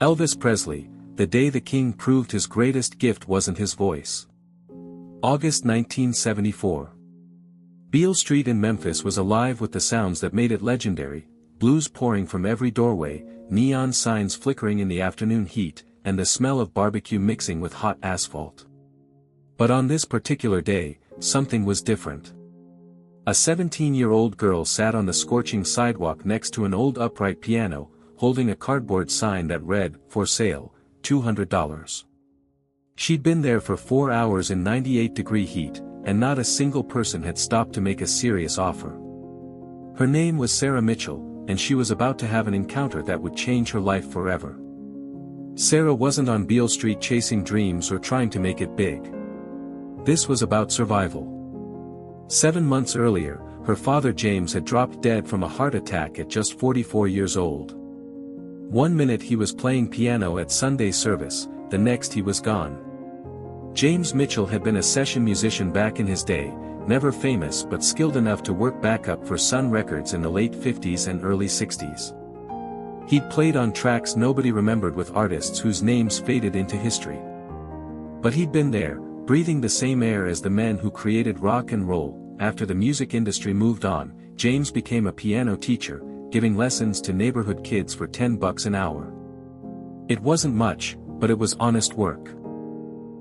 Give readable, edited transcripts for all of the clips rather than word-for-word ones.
Elvis Presley, the day the king proved his greatest gift wasn't his voice. August 1974. Beale Street in Memphis was alive with the sounds that made it legendary, blues pouring from every doorway, neon signs flickering in the afternoon heat, and the smell of barbecue mixing with hot asphalt. But on this particular day, something was different. A 17-year-old girl sat on the scorching sidewalk next to an old upright piano, holding a cardboard sign that read, "For sale, $200. She'd been there for 4 hours in 98-degree heat, and not a single person had stopped to make a serious offer. Her name was Sarah Mitchell, and she was about to have an encounter that would change her life forever. Sarah wasn't on Beale Street chasing dreams or trying to make it big. This was about survival. 7 months earlier, her father James had dropped dead from a heart attack at just 44 years old. One minute he was playing piano at Sunday service, the next he was gone. James Mitchell had been a session musician back in his day, never famous but skilled enough to work backup for Sun Records in the late 50s and early 60s. He'd played on tracks nobody remembered with artists whose names faded into history. But he'd been there, breathing the same air as the men who created rock and roll. After the music industry moved on, James became a piano teacher, giving lessons to neighborhood kids for $10 an hour. It wasn't much, but it was honest work.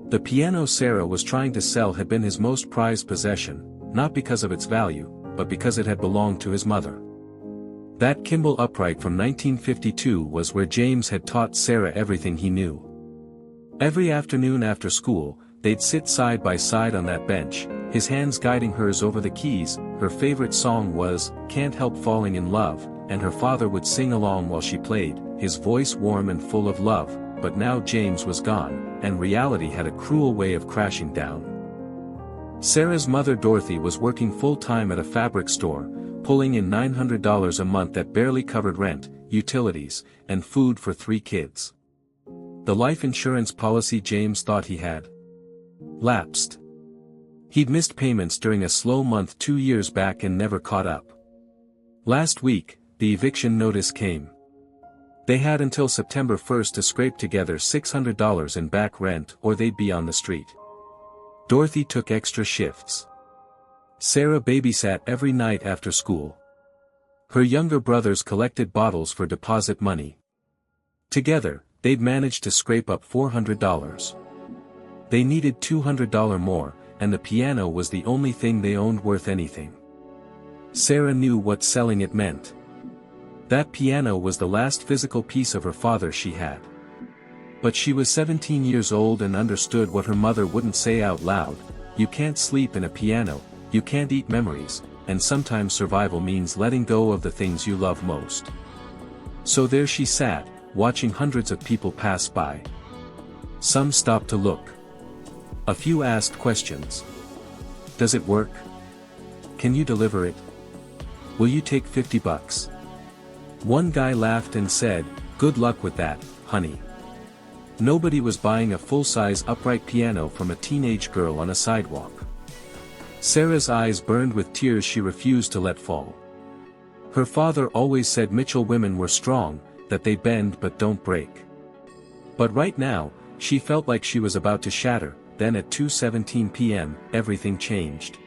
The piano Sarah was trying to sell had been his most prized possession, not because of its value, but because it had belonged to his mother. That Kimball upright from 1952 was where James had taught Sarah everything he knew. Every afternoon after school, they'd sit side by side on that bench, his hands guiding hers over the keys. Her favorite song was "Can't Help Falling in Love," and her father would sing along while she played, his voice warm and full of love. But now James was gone, and reality had a cruel way of crashing down. Sarah's mother Dorothy was working full-time at a fabric store, pulling in $900 a month that barely covered rent, utilities, and food for 3 kids. The life insurance policy James thought he had lapsed. He'd missed payments during a slow month 2 years back and never caught up. Last week, the eviction notice came. They had until September 1st to scrape together $600 in back rent or they'd be on the street. Dorothy took extra shifts. Sarah babysat every night after school. Her younger brothers collected bottles for deposit money. Together, they'd managed to scrape up $400. They needed $200 more, and the piano was the only thing they owned worth anything. Sarah knew what selling it meant. That piano was the last physical piece of her father she had. But she was 17 years old and understood what her mother wouldn't say out loud: you can't sleep in a piano, you can't eat memories, and sometimes survival means letting go of the things you love most. So there she sat, watching hundreds of people pass by. Some stopped to look. A few asked questions. Does it work? Can you deliver it? Will you take $50? One guy laughed and said, "Good luck with that, honey." Nobody was buying a full-size upright piano from a teenage girl on a sidewalk. Sarah's eyes burned with tears she refused to let fall. Her father always said Mitchell women were strong, that they bend but don't break. But right now, she felt like she was about to shatter. Then at 2:17 p.m., everything changed.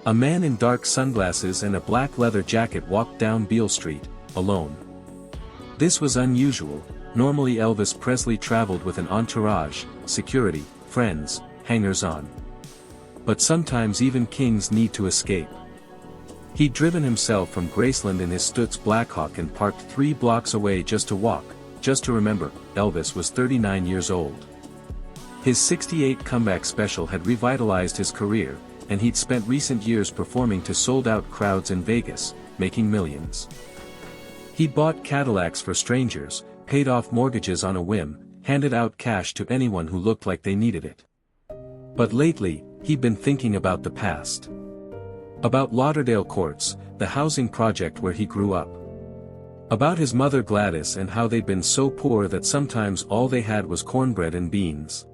A man in dark sunglasses and a black leather jacket walked down Beale Street, alone. This was unusual. Normally Elvis Presley traveled with an entourage, security, friends, hangers-on. But sometimes even kings need to escape. He'd driven himself from Graceland in his Stutz Blackhawk and parked 3 blocks away just to walk, just to remember. Elvis was 39 years old. His '68 comeback special had revitalized his career, and he'd spent recent years performing to sold-out crowds in Vegas, making millions. He'd bought Cadillacs for strangers, paid off mortgages on a whim, handed out cash to anyone who looked like they needed it. But lately, he'd been thinking about the past. About Lauderdale Courts, the housing project where he grew up. About his mother Gladys and how they'd been so poor that sometimes all they had was cornbread and beans.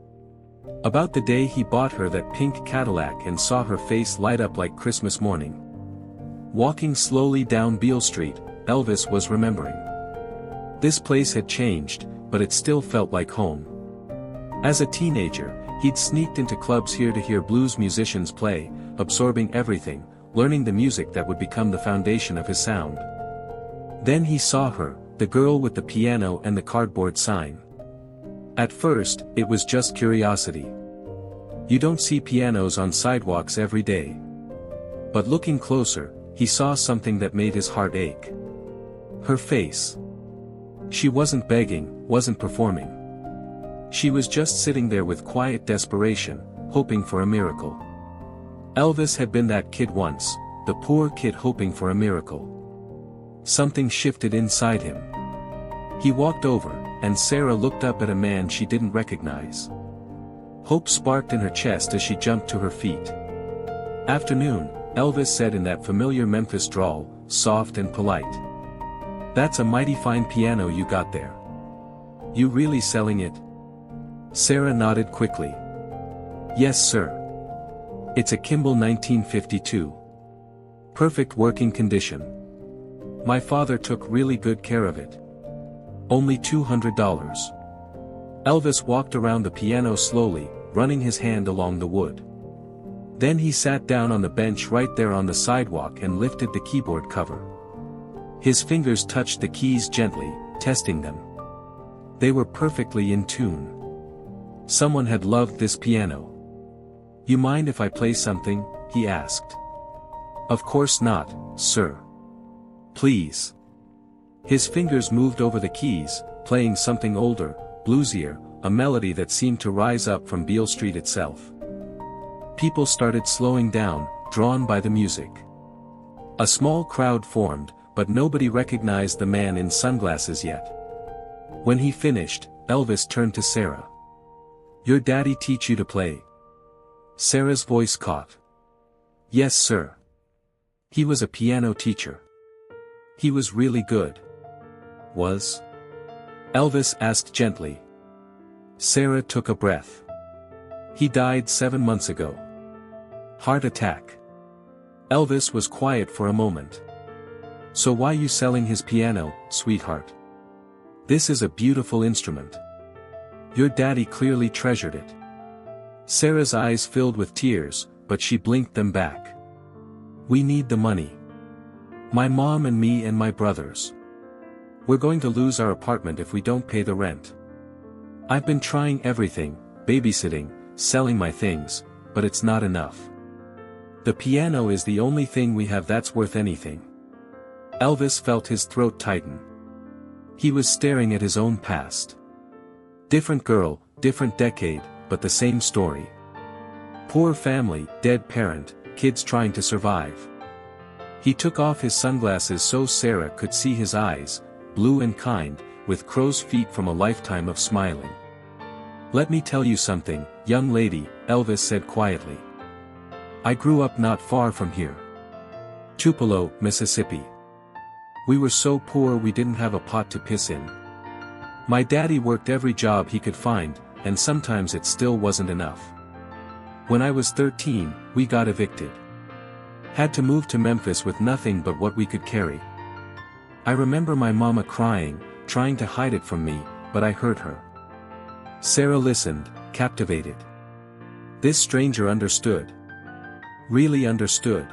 About the day he bought her that pink Cadillac and saw her face light up like Christmas morning. Walking slowly down Beale Street, Elvis was remembering. This place had changed, but it still felt like home. As a teenager, he'd sneaked into clubs here to hear blues musicians play, absorbing everything, learning the music that would become the foundation of his sound. Then he saw her, the girl with the piano and the cardboard sign. At first, it was just curiosity. You don't see pianos on sidewalks every day. But looking closer, he saw something that made his heart ache. Her face. She wasn't begging, wasn't performing. She was just sitting there with quiet desperation, hoping for a miracle. Elvis had been that kid once, the poor kid hoping for a miracle. Something shifted inside him. He walked over, and Sarah looked up at a man she didn't recognize. Hope sparked in her chest as she jumped to her feet. "Afternoon," Elvis said in that familiar Memphis drawl, soft and polite. "That's a mighty fine piano you got there. You really selling it?" Sarah nodded quickly. "Yes, sir. It's a Kimball 1952. Perfect working condition. My father took really good care of it. Only $200. Elvis walked around the piano slowly, running his hand along the wood. Then he sat down on the bench right there on the sidewalk and lifted the keyboard cover. His fingers touched the keys gently, testing them. They were perfectly in tune. Someone had loved this piano. "You mind if I play something?" he asked. "Of course not, sir. Please." His fingers moved over the keys, playing something older, bluesier, a melody that seemed to rise up from Beale Street itself. People started slowing down, drawn by the music. A small crowd formed, but nobody recognized the man in sunglasses yet. When he finished, Elvis turned to Sarah. "Your daddy teach you to play?" Sarah's voice caught. "Yes, sir. He was a piano teacher." "He was really good." "Was?" Elvis asked gently. Sarah took a breath. "He died 7 months ago. Heart attack." Elvis was quiet for a moment. "So why you selling his piano, sweetheart? This is a beautiful instrument. Your daddy clearly treasured it." Sarah's eyes filled with tears, but she blinked them back. "We need the money. My mom and me and my brothers. We're going to lose our apartment if we don't pay the rent. I've been trying everything, babysitting, selling my things, but it's not enough. The piano is the only thing we have that's worth anything." Elvis felt his throat tighten. He was staring at his own past. Different girl, different decade, but the same story. Poor family, dead parent, kids trying to survive. He took off his sunglasses so Sarah could see his eyes, blue and kind, with crow's feet from a lifetime of smiling. "Let me tell you something, young lady," Elvis said quietly. "I grew up not far from here. Tupelo, Mississippi. We were so poor we didn't have a pot to piss in. My daddy worked every job he could find, and sometimes it still wasn't enough. When I was 13, we got evicted. Had to move to Memphis with nothing but what we could carry. I remember my mama crying, trying to hide it from me, but I heard her." Sarah listened, captivated. This stranger understood. Really understood.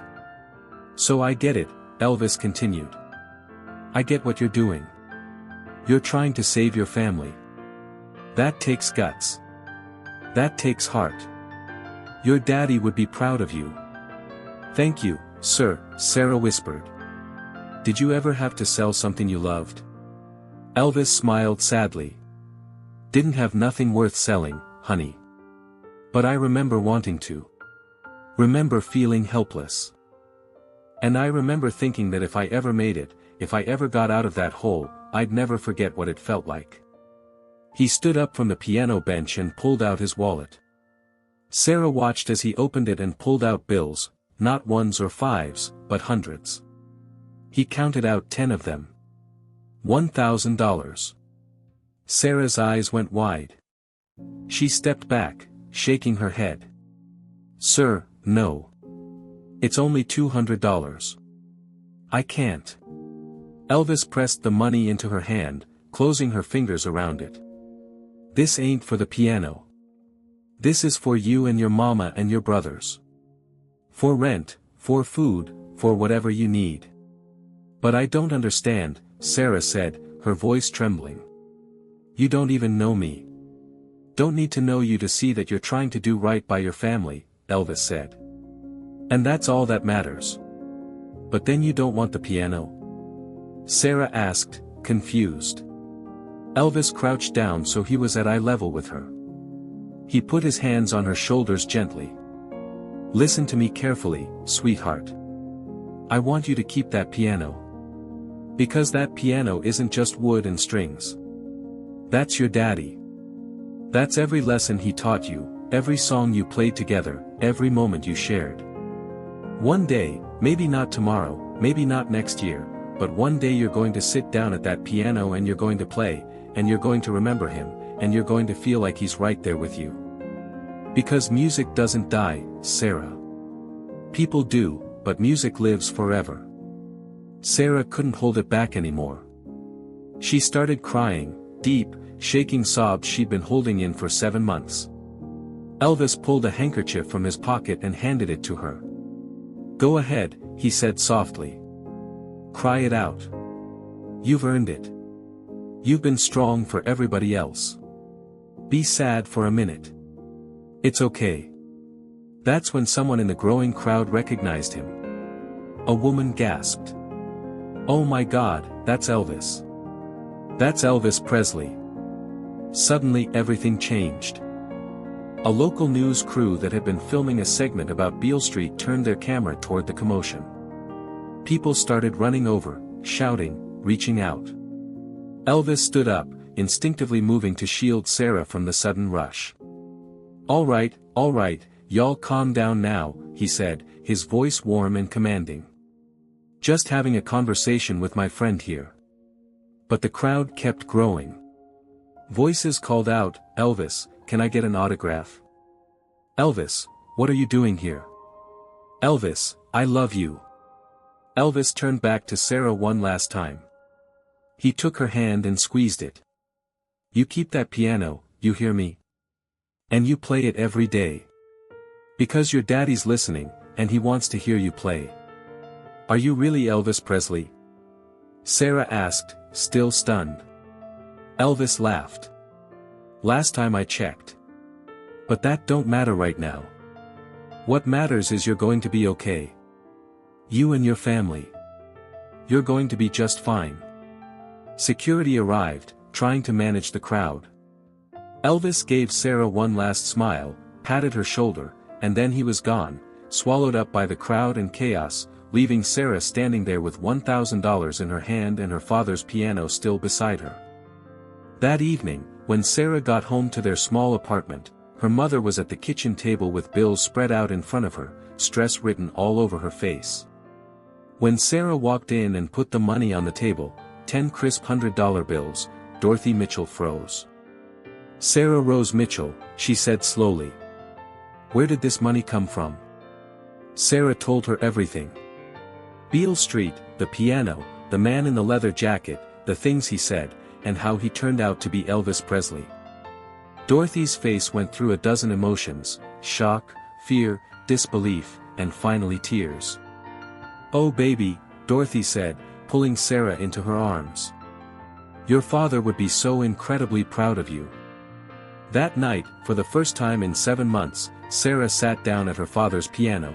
"So I get it," Elvis continued. "I get what you're doing. You're trying to save your family. That takes guts. That takes heart. Your daddy would be proud of you." "Thank you, sir," Sarah whispered. "Did you ever have to sell something you loved?" Elvis smiled sadly. "Didn't have nothing worth selling, honey. But I remember wanting to. Remember feeling helpless. And I remember thinking that if I ever made it, if I ever got out of that hole, I'd never forget what it felt like." He stood up from the piano bench and pulled out his wallet. Sarah watched as he opened it and pulled out bills, not ones or fives, but hundreds. He counted out 10 of them. $1,000. Sarah's eyes went wide. She stepped back, shaking her head. "Sir, no. It's only $200. I can't." Elvis pressed the money into her hand, closing her fingers around it. "This ain't for the piano. This is for you and your mama and your brothers. For rent, for food, for whatever you need." "But I don't understand," Sarah said, her voice trembling. "You don't even know me." "Don't need to know you to see that you're trying to do right by your family," Elvis said. "And that's all that matters." "But then you don't want the piano?" Sarah asked, confused. Elvis crouched down so he was at eye level with her. He put his hands on her shoulders gently. "Listen to me carefully, sweetheart. I want you to keep that piano. Because that piano isn't just wood and strings. That's your daddy. That's every lesson he taught you, every song you played together, every moment you shared. One day, maybe not tomorrow, maybe not next year, but one day you're going to sit down at that piano and you're going to play, and you're going to remember him, and you're going to feel like he's right there with you. Because music doesn't die, Sarah. People do, but music lives forever." Sarah couldn't hold it back anymore. She started crying, deep, shaking sobs she'd been holding in for 7 months. Elvis pulled a handkerchief from his pocket and handed it to her. "Go ahead," he said softly. "Cry it out. You've earned it. You've been strong for everybody else. Be sad for a minute. It's okay." That's when someone in the growing crowd recognized him. A woman gasped. "Oh my God, that's Elvis. That's Elvis Presley." Suddenly everything changed. A local news crew that had been filming a segment about Beale Street turned their camera toward the commotion. People started running over, shouting, reaching out. Elvis stood up, instinctively moving to shield Sarah from the sudden rush. All right, y'all calm down now," he said, his voice warm and commanding. "Just having a conversation with my friend here." But the crowd kept growing. Voices called out, "Elvis, can I get an autograph? Elvis, what are you doing here? Elvis, I love you." Elvis turned back to Sarah one last time. He took her hand and squeezed it. "You keep that piano, you hear me? And you play it every day. Because your daddy's listening, and he wants to hear you play." "Are you really Elvis Presley?" Sarah asked, still stunned. Elvis laughed. "Last time I checked. But that don't matter right now. What matters is you're going to be okay. You and your family. You're going to be just fine." Security arrived, trying to manage the crowd. Elvis gave Sarah one last smile, patted her shoulder, and then he was gone, swallowed up by the crowd and chaos, leaving Sarah standing there with $1,000 in her hand and her father's piano still beside her. That evening, when Sarah got home to their small apartment, her mother was at the kitchen table with bills spread out in front of her, stress written all over her face. When Sarah walked in and put the money on the table, 10 crisp $100 bills, Dorothy Mitchell froze. "Sarah Rose Mitchell," she said slowly. "Where did this money come from?" Sarah told her everything. Beale Street, the piano, the man in the leather jacket, the things he said, and how he turned out to be Elvis Presley. Dorothy's face went through a dozen emotions: shock, fear, disbelief, and finally tears. "Oh baby," Dorothy said, pulling Sarah into her arms. "Your father would be so incredibly proud of you." That night, for the first time in 7 months, Sarah sat down at her father's piano.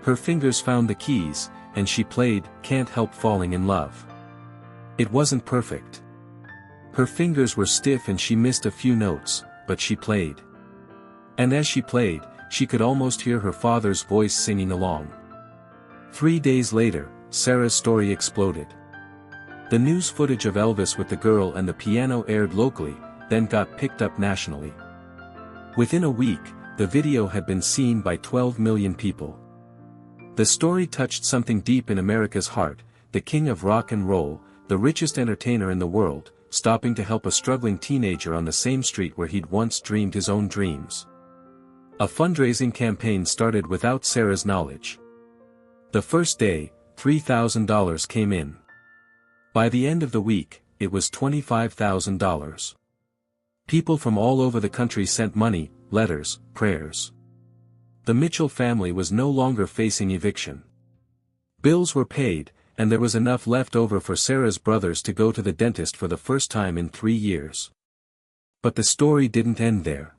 Her fingers found the keys, and she played "Can't Help Falling in Love." It wasn't perfect. Her fingers were stiff and she missed a few notes, but she played. And as she played, she could almost hear her father's voice singing along. 3 days later, Sarah's story exploded. The news footage of Elvis with the girl and the piano aired locally, then got picked up nationally. Within a week, the video had been seen by 12 million people. The story touched something deep in America's heart: the king of rock and roll, the richest entertainer in the world, stopping to help a struggling teenager on the same street where he'd once dreamed his own dreams. A fundraising campaign started without Sarah's knowledge. The first day, $3,000 came in. By the end of the week, it was $25,000. People from all over the country sent money, letters, prayers. The Mitchell family was no longer facing eviction. Bills were paid, and there was enough left over for Sarah's brothers to go to the dentist for the first time in 3 years. But the story didn't end there.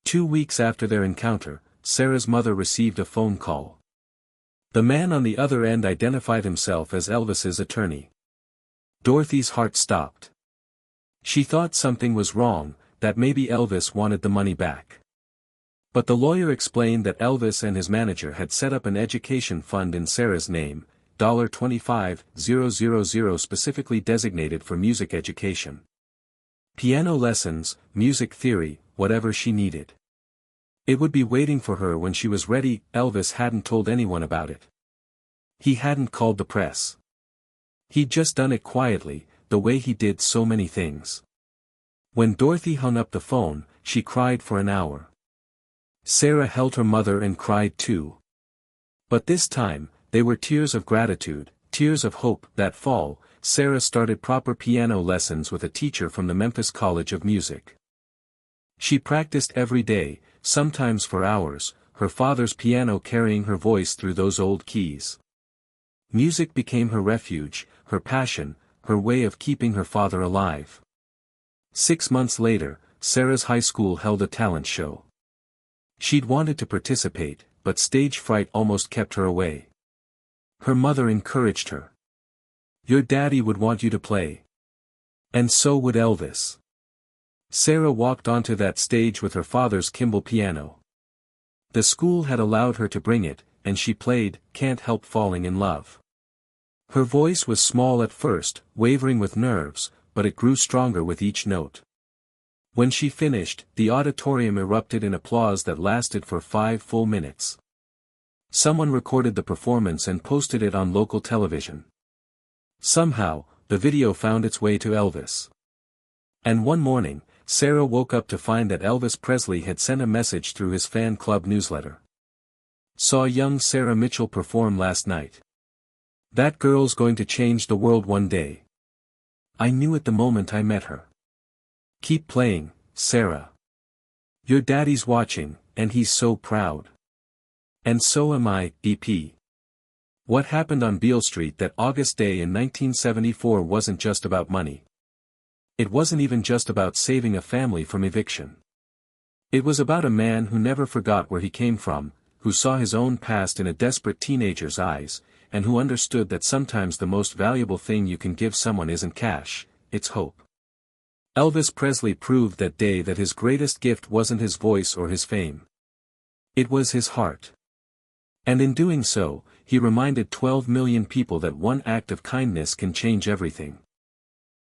2 weeks after their encounter, Sarah's mother received a phone call. The man on the other end identified himself as Elvis's attorney. Dorothy's heart stopped. She thought something was wrong, that maybe Elvis wanted the money back. But the lawyer explained that Elvis and his manager had set up an education fund in Sarah's name, $25,000 specifically designated for music education. Piano lessons, music theory, whatever she needed. It would be waiting for her when she was ready. Elvis hadn't told anyone about it. He hadn't called the press. He'd just done it quietly, the way he did so many things. When Dorothy hung up the phone, she cried for an hour. Sarah held her mother and cried too. But this time, they were tears of gratitude, tears of hope. That fall, Sarah started proper piano lessons with a teacher from the Memphis College of Music. She practiced every day, sometimes for hours, her father's piano carrying her voice through those old keys. Music became her refuge, her passion, her way of keeping her father alive. 6 months later, Sarah's high school held a talent show. She'd wanted to participate, but stage fright almost kept her away. Her mother encouraged her. "Your daddy would want you to play. And so would Elvis." Sarah walked onto that stage with her father's Kimball piano. The school had allowed her to bring it, and she played "Can't Help Falling in Love." Her voice was small at first, wavering with nerves, but it grew stronger with each note. When she finished, the auditorium erupted in applause that lasted for 5 full minutes. Someone recorded the performance and posted it on local television. Somehow, the video found its way to Elvis. And one morning, Sarah woke up to find that Elvis Presley had sent a message through his fan club newsletter. "Saw young Sarah Mitchell perform last night. That girl's going to change the world one day. I knew it the moment I met her. Keep playing, Sarah. Your daddy's watching, and he's so proud. And so am I, EP." What happened on Beale Street that August day in 1974 wasn't just about money. It wasn't even just about saving a family from eviction. It was about a man who never forgot where he came from, who saw his own past in a desperate teenager's eyes, and who understood that sometimes the most valuable thing you can give someone isn't cash, it's hope. Elvis Presley proved that day that his greatest gift wasn't his voice or his fame. It was his heart. And in doing so, he reminded 12 million people that one act of kindness can change everything.